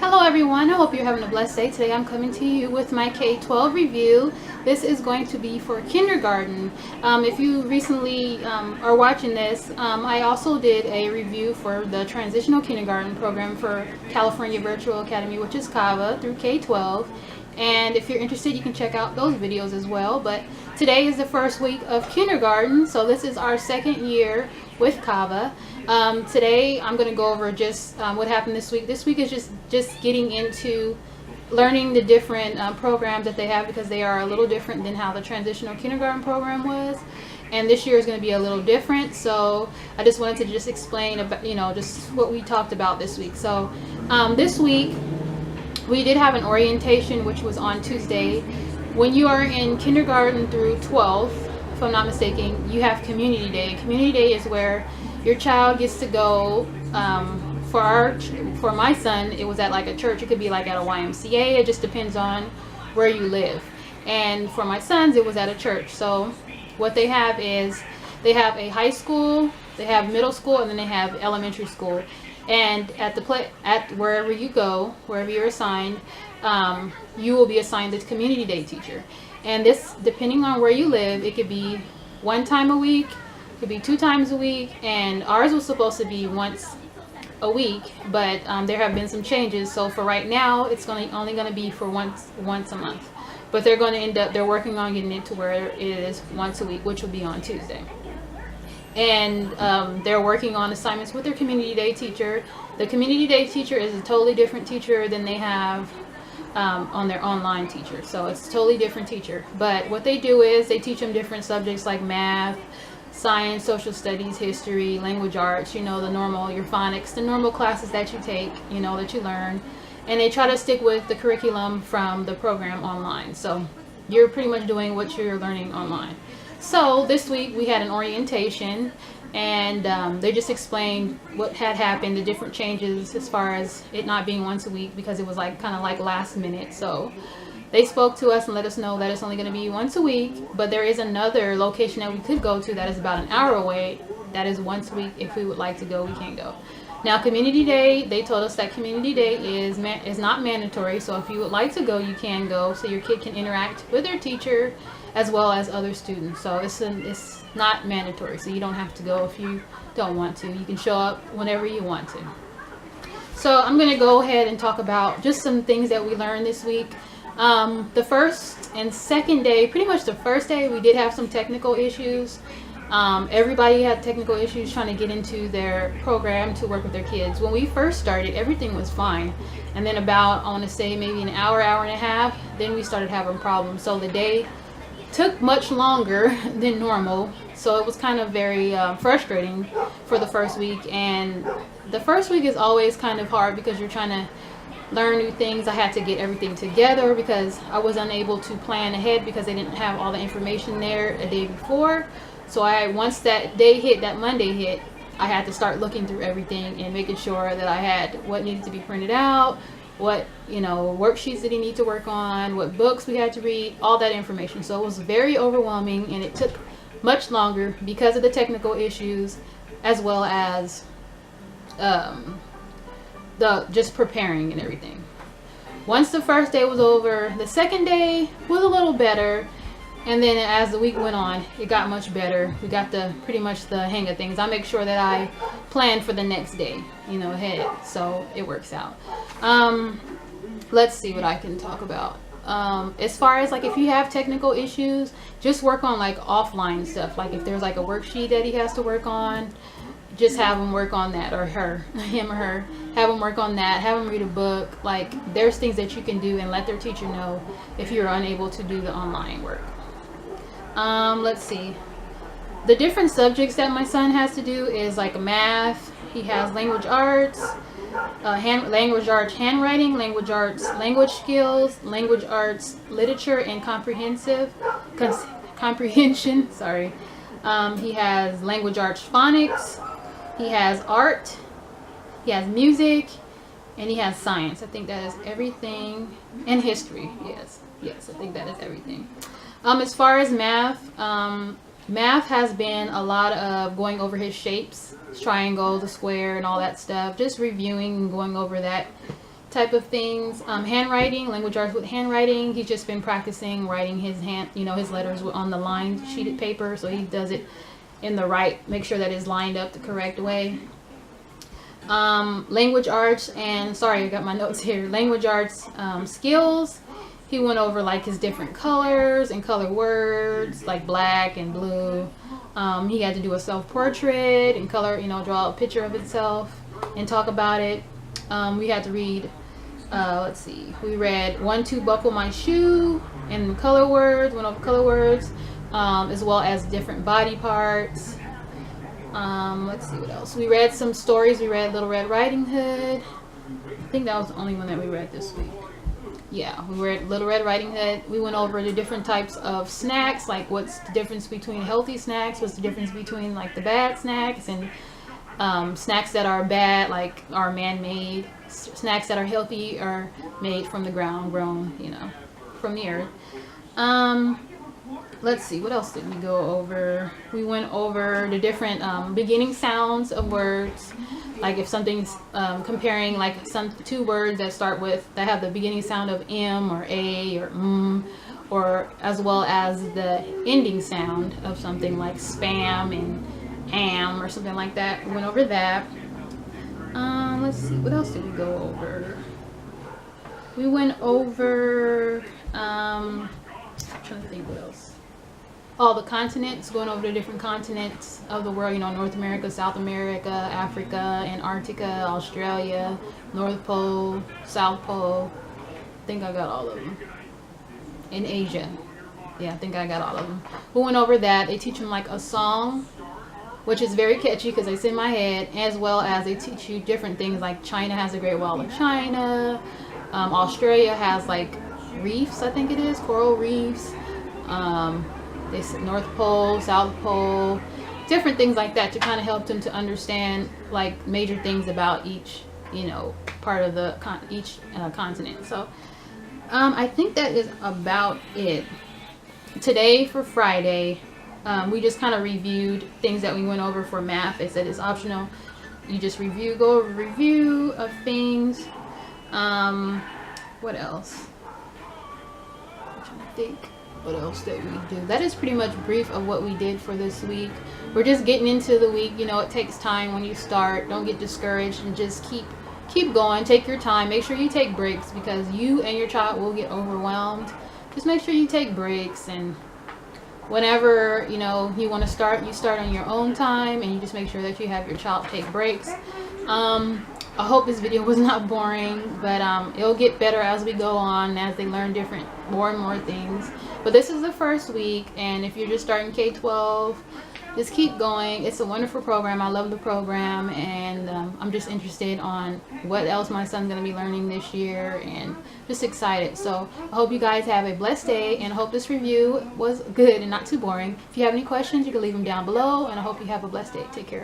Hello everyone, I hope you're having a blessed day. Today I'm coming to you with my K12 review. This is going to be for kindergarten. If you recently are watching this, I also did a review for the transitional kindergarten program for California Virtual Academy, which is Cava through K12. And if you're interested, you can check out those videos as well. But today is the first week of kindergarten, so this is our second year with Cava. Today I'm going to go over just what happened this week. This week is just getting into learning the different programs that they have, because they are a little different than how the transitional kindergarten program was. And this year is going to be a little different, so I just wanted to just explain about, just what we talked about this week. So this week we did have an orientation, which was on Tuesday. When you are in kindergarten through 12th, if I'm not mistaken, you have community day. Community day is where your child gets to go. For my son, it was at like a church. It could be like at a YMCA. It just depends on where you live. And for my sons, it was at a church. So what they have is they have a high school, they have middle school, and then they have elementary school. And at wherever you go, wherever you're assigned, you will be assigned this community day teacher. And this, depending on where you live, it could be one time a week, it could be 2 times a week, and ours was supposed to be once a week, but there have been some changes. So for right now, it's only going to be for once a month. But they're going to they're working on getting it to where it is once a week, which will be on Tuesday. And they're working on assignments with their community day teacher. The community day teacher is a totally different teacher than they have on their online teacher. So it's a totally different teacher. But what they do is they teach them different subjects like math, science, social studies, history, language arts, the normal, your phonics, the normal classes that you take, that you learn. And they try to stick with the curriculum from the program online. So you're pretty much doing what you're learning online. So this week we had an orientation, and they just explained what had happened, the different changes as far as it not being once a week, because it was kind of like last minute. So they spoke to us and let us know that it's only going to be once a week, but there is another location that we could go to that is about an hour away. That is once a week. If we would like to go, we can go. Now, community day, they told us that community day is not mandatory, so if you would like to go, you can go, so your kid can interact with their teacher as well as other students. So it's not mandatory, so you don't have to go if you don't want to. You can show up whenever you want to. So I'm going to go ahead and talk about just some things that we learned this week. The first and second day, pretty much the first day, we did have some technical issues. Everybody had technical issues trying to get into their program to work with their kids. When we first started, everything was fine. And then about, I want to say maybe an hour and a half, then we started having problems. So the day took much longer than normal. So it was kind of very frustrating for the first week. And the first week is always kind of hard because you're trying to learn new things. I had to get everything together because I was unable to plan ahead because they didn't have all the information there a day before. So once that day hit, that Monday hit, I had to start looking through everything and making sure that I had what needed to be printed out, what worksheets did he need to work on, what books we had to read, all that information. So it was very overwhelming, and it took much longer because of the technical issues, as well as the just preparing and everything. Once the first day was over, the second day was a little better. And then as the week went on, it got much better. We got pretty much the hang of things. I make sure that I plan for the next day, ahead, so it works out. Let's see what I can talk about. As far as if you have technical issues, just work on offline stuff. Like if there's a worksheet that he has to work on, just have him work on that, or him or her, have him work on that, have him read a book. There's things that you can do, and let their teacher know if you're unable to do the online work. Let's see. The different subjects that my son has to do is math. He has language arts, language arts handwriting, language arts language skills, language arts literature and comprehension. Sorry. He has language arts phonics. He has art. He has music, and he has science. I think that is everything. And history. Yes, I think that is everything. As far as math, math has been a lot of going over his shapes, triangle, the square, and all that stuff. Just reviewing and going over that type of things. Handwriting, language arts with handwriting. He's just been practicing writing his his letters on the lined sheeted paper, so he does it in the right, make sure that it's lined up the correct way. Language arts, and sorry, I got my notes here. Language arts skills. He went over like his different colors and color words, like black and blue. He had to do a self-portrait and color, draw a picture of himself and talk about it. We had to read, let's see, we read 1, 2, buckle my shoe, and color words, went over color words, as well as different body parts. Let's see what else. We read some stories. We read Little Red Riding Hood. I think that was the only one that we read this week. Yeah, we read Little Red Riding Hood. We went over the different types of snacks, like what's the difference between healthy snacks, what's the difference between like the bad snacks, and snacks that are bad, like are man-made. Snacks that are healthy are made from the ground, grown, from the earth. Let's see, what else did we go over? We went over the different beginning sounds of words. Like if something's comparing like two words that have the beginning sound of M or A or or as well as the ending sound of something like spam and am or something like that. We went over that. Let's see, what else did we go over? We went over, I'm trying to think what else. All the continents, going over the different continents of the world, North America, South America, Africa, Antarctica, Australia, North Pole, South Pole. I think I got all of them. In Asia. Yeah, I think I got all of them. We went over that. They teach them like a song, which is very catchy because it's in my head, as well as they teach you different things like China has the Great Wall of China. Australia has like reefs, I think it is, coral reefs. They said North Pole, South Pole, different things like that to kind of help them to understand like major things about each, part of the each continent. So I think that is about it. Today for Friday, we just kind of reviewed things that we went over for math. They said it's optional. You just go over review of things. What else? I'm trying to think. What else did we do? That is pretty much brief of what we did for this week. We're just getting into the week. It takes time when you start. Don't get discouraged and just keep going. Take your time. Make sure you take breaks because you and your child will get overwhelmed. Just make sure you take breaks, and whenever you want to start, you start on your own time, and you just make sure that you have your child take breaks. I hope this video was not boring, but it'll get better as we go on, as they learn more and more things. But this is the first week, and if you're just starting K12, just keep going. It's a wonderful program. I love the program, and I'm just interested on what else my son's going to be learning this year, and just excited. So I hope you guys have a blessed day, and I hope this review was good and not too boring. If you have any questions, you can leave them down below, and I hope you have a blessed day. Take care.